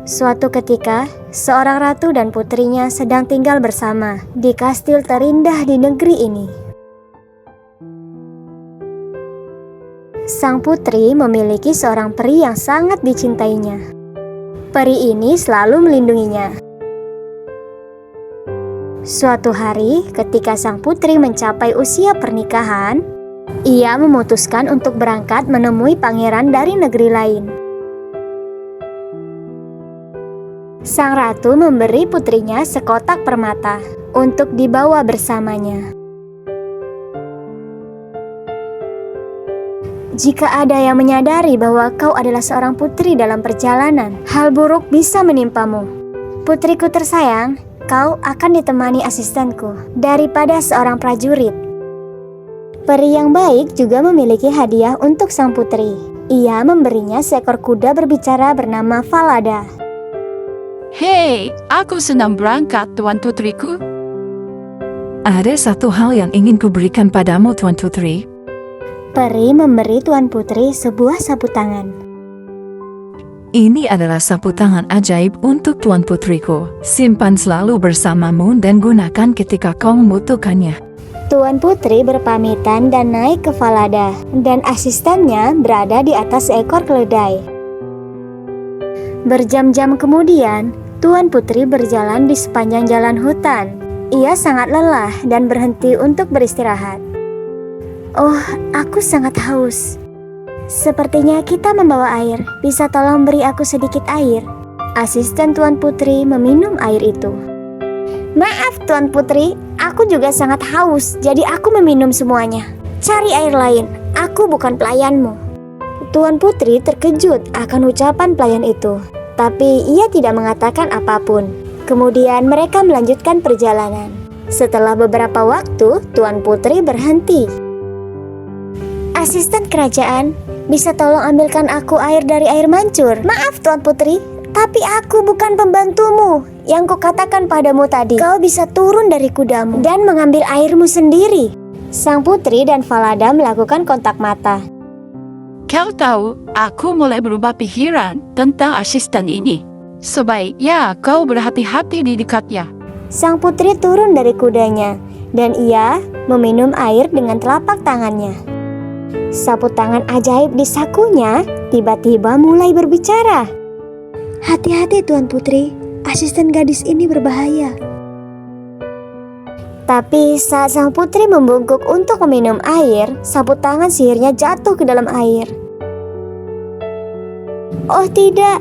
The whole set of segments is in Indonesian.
Suatu ketika, seorang ratu dan putrinya sedang tinggal bersama di kastil terindah di negeri ini. Sang putri memiliki seorang peri yang sangat dicintainya. Peri ini selalu melindunginya. Suatu hari, ketika sang putri mencapai usia pernikahan, ia memutuskan untuk berangkat menemui pangeran dari negeri lain. Sang ratu memberi putrinya sekotak permata untuk dibawa bersamanya. Jika ada yang menyadari bahwa kau adalah seorang putri dalam perjalanan, hal buruk bisa menimpamu. Putriku tersayang, kau akan ditemani asistenku daripada seorang prajurit. Peri yang baik juga memiliki hadiah untuk sang putri. Ia memberinya seekor kuda berbicara bernama Falada. Hei, aku senang berangkat, Tuan Putriku. Ada satu hal yang ingin kuberikan padamu, Tuan Putri. Peri memberi Tuan Putri sebuah sapu tangan. Ini adalah sapu tangan ajaib untuk Tuan Putriku. Simpan selalu bersamamu dan gunakan ketika kau membutuhkannya. Tuan Putri berpamitan dan naik ke Falada, dan asistennya berada di atas seekor keledai. Berjam-jam kemudian, Tuan Putri berjalan di sepanjang jalan hutan. Ia sangat lelah dan berhenti untuk beristirahat. Oh, aku sangat haus. Sepertinya kita membawa air. Bisa tolong beri aku sedikit air? Asisten Tuan Putri meminum air itu. Maaf Tuan Putri, aku juga sangat haus, jadi aku meminum semuanya. Cari air lain, aku bukan pelayanmu. Tuan Putri terkejut akan ucapan pelayan itu, tapi ia tidak mengatakan apapun. Kemudian mereka melanjutkan perjalanan. Setelah beberapa waktu, Tuan Putri berhenti. Asisten kerajaan, bisa tolong ambilkan aku air dari air mancur? Maaf Tuan Putri, tapi aku bukan pembantumu. Yang kukatakan padamu tadi, kau bisa turun dari kudamu dan mengambil airmu sendiri. Sang putri dan Falada melakukan kontak mata. Kau tahu, aku mulai berubah pikiran tentang asisten ini. Sebaiknya kau berhati-hati di dekatnya. Sang putri turun dari kudanya dan ia meminum air dengan telapak tangannya. Sapu tangan ajaib di sakunya tiba-tiba mulai berbicara. Hati-hati Tuan Putri, asisten gadis ini berbahaya. Tapi saat sang putri membungkuk untuk meminum air, sapu tangan sihirnya jatuh ke dalam air. Oh tidak!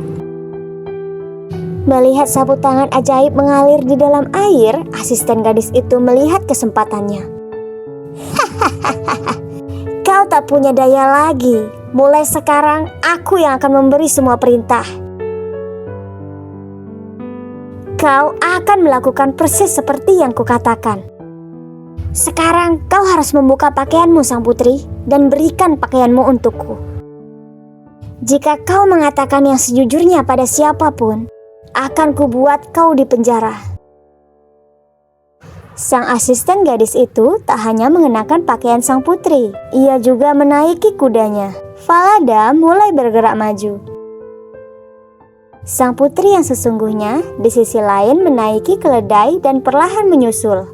Melihat sapu tangan ajaib mengalir di dalam air, asisten gadis itu melihat kesempatannya. Kau tak punya daya lagi. Mulai sekarang, aku yang akan memberi semua perintah. Kau akan melakukan persis seperti yang kukatakan. Sekarang kau harus membuka pakaianmu sang putri dan berikan pakaianmu untukku. Jika kau mengatakan yang sejujurnya pada siapapun, akan kubuat kau di penjara. Sang asisten gadis itu tak hanya mengenakan pakaian sang putri, ia juga menaiki kudanya. Falada mulai bergerak maju. Sang putri yang sesungguhnya di sisi lain menaiki keledai dan perlahan menyusul.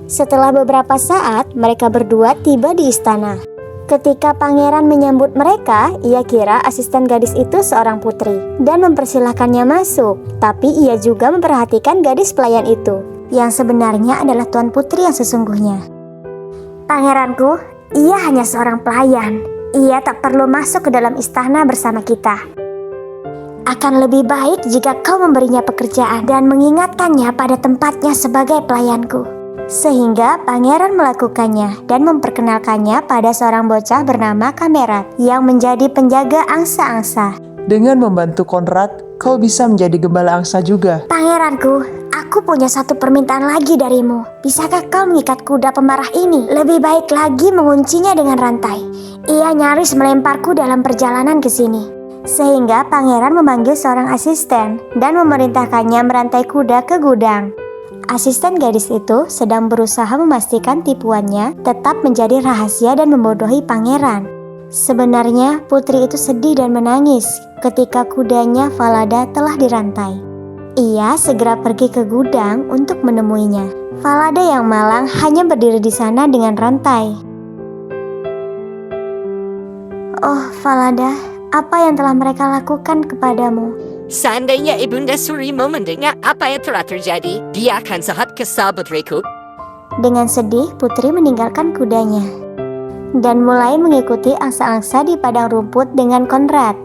Setelah beberapa saat, mereka berdua tiba di istana. Ketika pangeran menyambut mereka, ia kira asisten gadis itu seorang putri dan mempersilahkannya masuk. Tapi ia juga memperhatikan gadis pelayan itu, yang sebenarnya adalah Tuan Putri yang sesungguhnya. Pangeranku, ia hanya seorang pelayan. Ia tak perlu masuk ke dalam istana bersama kita. Akan lebih baik jika kau memberinya pekerjaan dan mengingatkannya pada tempatnya sebagai pelayanku. Sehingga pangeran melakukannya dan memperkenalkannya pada seorang bocah bernama Kamerat yang menjadi penjaga angsa-angsa. Dengan membantu Konrad, kau bisa menjadi gembala angsa juga. Pangeranku, aku punya satu permintaan lagi darimu. Bisakah kau mengikat kuda pemarah ini? Lebih baik lagi menguncinya dengan rantai. Ia nyaris melemparku dalam perjalanan ke sini. Sehingga pangeran memanggil seorang asisten dan memerintahkannya merantai kuda ke gudang. Asisten gadis itu sedang berusaha memastikan tipuannya tetap menjadi rahasia dan membodohi pangeran. Sebenarnya putri itu sedih dan menangis ketika kudanya Falada telah dirantai. Ia segera pergi ke gudang untuk menemuinya. Falada yang malang hanya berdiri di sana dengan rantai. Oh Falada, apa yang telah mereka lakukan kepadamu? Seandainya Ibunda Surimu mendengar apa yang telah terjadi, dia akan sangat kesal, putriku. Dengan sedih, putri meninggalkan kudanya dan mulai mengikuti angsa-angsa di padang rumput dengan Konrad.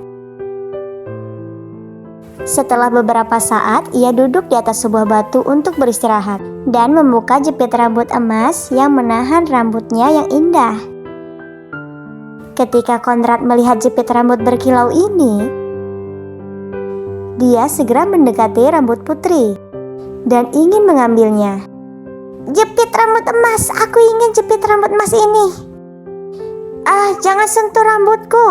Setelah beberapa saat, ia duduk di atas sebuah batu untuk beristirahat dan membuka jepit rambut emas yang menahan rambutnya yang indah. Ketika Konrad melihat jepit rambut berkilau ini, dia segera mendekati rambut putri dan ingin mengambilnya. Jepit rambut emas, aku ingin jepit rambut emas ini. Ah, jangan sentuh rambutku.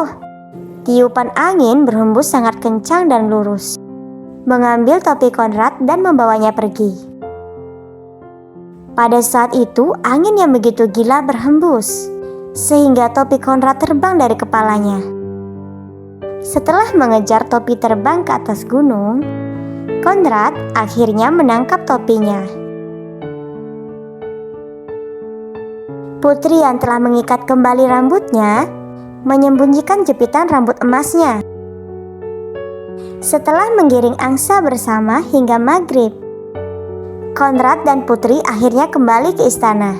Tiupan angin berhembus sangat kencang dan lurus, mengambil topi Konrad dan membawanya pergi. Pada saat itu, angin yang begitu gila berhembus, sehingga topi Konrad terbang dari kepalanya. Setelah mengejar topi terbang ke atas gunung, Konrad akhirnya menangkap topinya. Putri yang telah mengikat kembali rambutnya menyembunyikan jepitan rambut emasnya. Setelah menggiring angsa bersama hingga maghrib, Konrad dan Putri akhirnya kembali ke istana.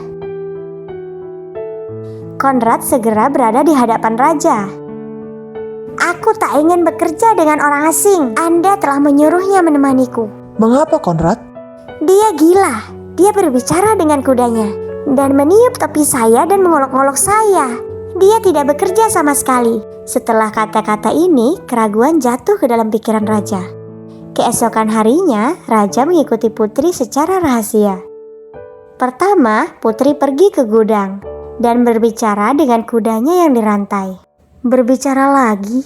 Konrad segera berada di hadapan raja. Aku tak ingin bekerja dengan orang asing. Anda telah menyuruhnya menemaniku. Mengapa, Konrad? Dia gila. Dia berbicara dengan kudanya dan meniup topi saya dan mengolok-olok saya. Dia tidak bekerja sama sekali. Setelah kata-kata ini, keraguan jatuh ke dalam pikiran raja. Keesokan harinya, raja mengikuti Putri secara rahasia. Pertama, Putri pergi ke gudang dan berbicara dengan kudanya yang dirantai. Berbicara lagi.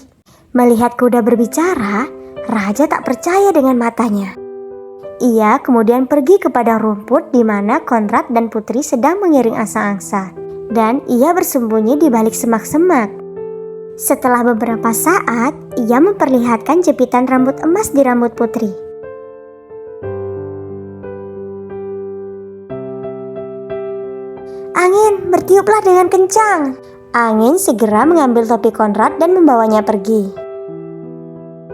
Melihat kuda berbicara, raja tak percaya dengan matanya. Ia kemudian pergi ke padang rumput di mana Konrad dan Putri sedang mengiring angsa-angsa, dan ia bersembunyi di balik semak-semak. Setelah beberapa saat, ia memperlihatkan jepitan rambut emas di rambut Putri. Angin, bertiuplah dengan kencang. Angin segera mengambil topi Konrad dan membawanya pergi.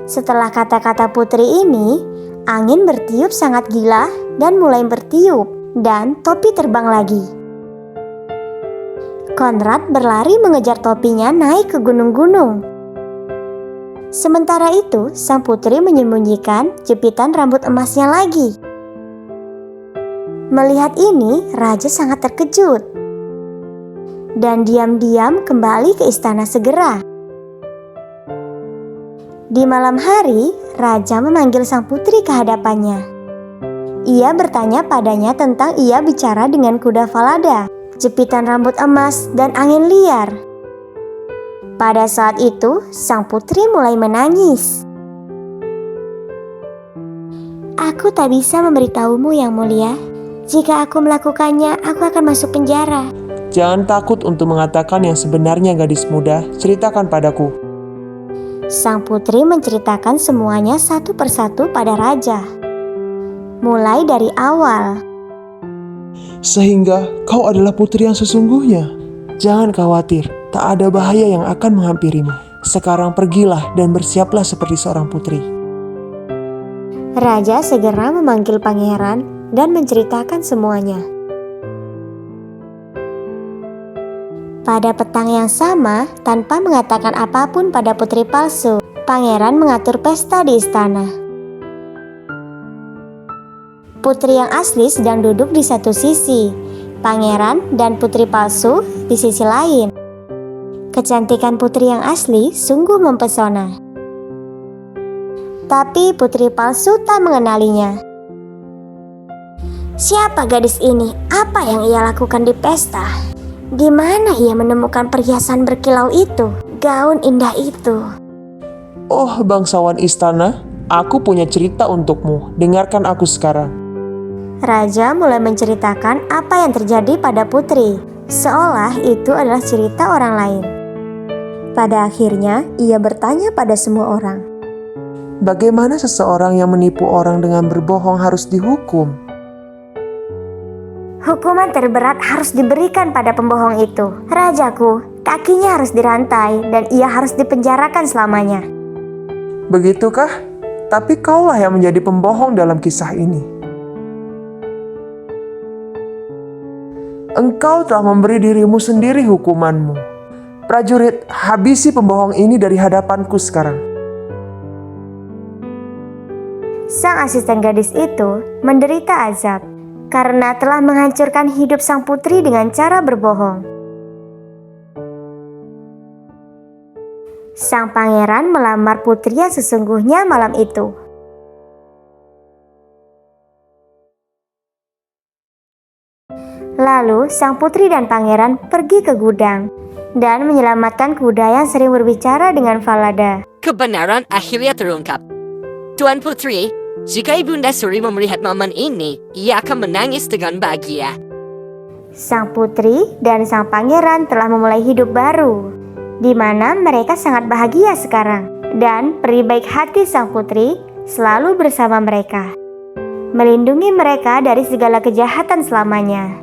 Setelah kata-kata Putri ini, angin bertiup sangat gila dan mulai bertiup, dan topi terbang lagi. Konrad berlari mengejar topinya naik ke gunung-gunung. Sementara itu, sang putri menyembunyikan jepitan rambut emasnya lagi. Melihat ini, raja sangat terkejut dan diam-diam kembali ke istana segera. Di malam hari, raja memanggil sang putri ke hadapannya. Ia bertanya padanya tentang ia bicara dengan kuda Falada, jepitan rambut emas, dan angin liar. Pada saat itu, sang putri mulai menangis. Aku tak bisa memberitahumu yang mulia. Jika aku melakukannya, aku akan masuk penjara. Jangan takut untuk mengatakan yang sebenarnya, gadis muda. Ceritakan padaku. Sang putri menceritakan semuanya satu persatu pada raja, mulai dari awal. Sehingga kau adalah putri yang sesungguhnya. Jangan khawatir, tak ada bahaya yang akan menghampirimu. Sekarang pergilah dan bersiaplah seperti seorang putri. Raja segera memanggil pangeran dan menceritakan semuanya. Pada petang yang sama, tanpa mengatakan apapun pada putri palsu, pangeran mengatur pesta di istana. Putri yang asli sedang duduk di satu sisi, pangeran dan putri palsu di sisi lain. Kecantikan putri yang asli sungguh mempesona. Tapi putri palsu tak mengenalinya. Siapa gadis ini? Apa yang ia lakukan di pesta? Di mana ia menemukan perhiasan berkilau itu, gaun indah itu? Oh, bangsawan istana, aku punya cerita untukmu. Dengarkan aku sekarang. Raja mulai menceritakan apa yang terjadi pada putri, seolah itu adalah cerita orang lain. Pada akhirnya, ia bertanya pada semua orang. Bagaimana seseorang yang menipu orang dengan berbohong harus dihukum? Hukuman terberat harus diberikan pada pembohong itu. Rajaku, kakinya harus dirantai dan ia harus dipenjarakan selamanya. Begitukah? Tapi kaulah yang menjadi pembohong dalam kisah ini. Engkau telah memberi dirimu sendiri hukumanmu. Prajurit, habisi pembohong ini dari hadapanku sekarang. Sang asisten gadis itu menderita azab karena telah menghancurkan hidup sang putri dengan cara berbohong. Sang pangeran melamar putri yang sesungguhnya malam itu. Lalu sang putri dan pangeran pergi ke gudang dan menyelamatkan kuda yang sering berbicara dengan Falada. Kebenaran akhirnya terungkap. Tuan Putri, jika Ibunda Suri melihat momen ini, ia akan menangis dengan bahagia. Sang putri dan sang pangeran telah memulai hidup baru, di mana mereka sangat bahagia sekarang. Dan peri baik hati sang putri selalu bersama mereka, melindungi mereka dari segala kejahatan selamanya.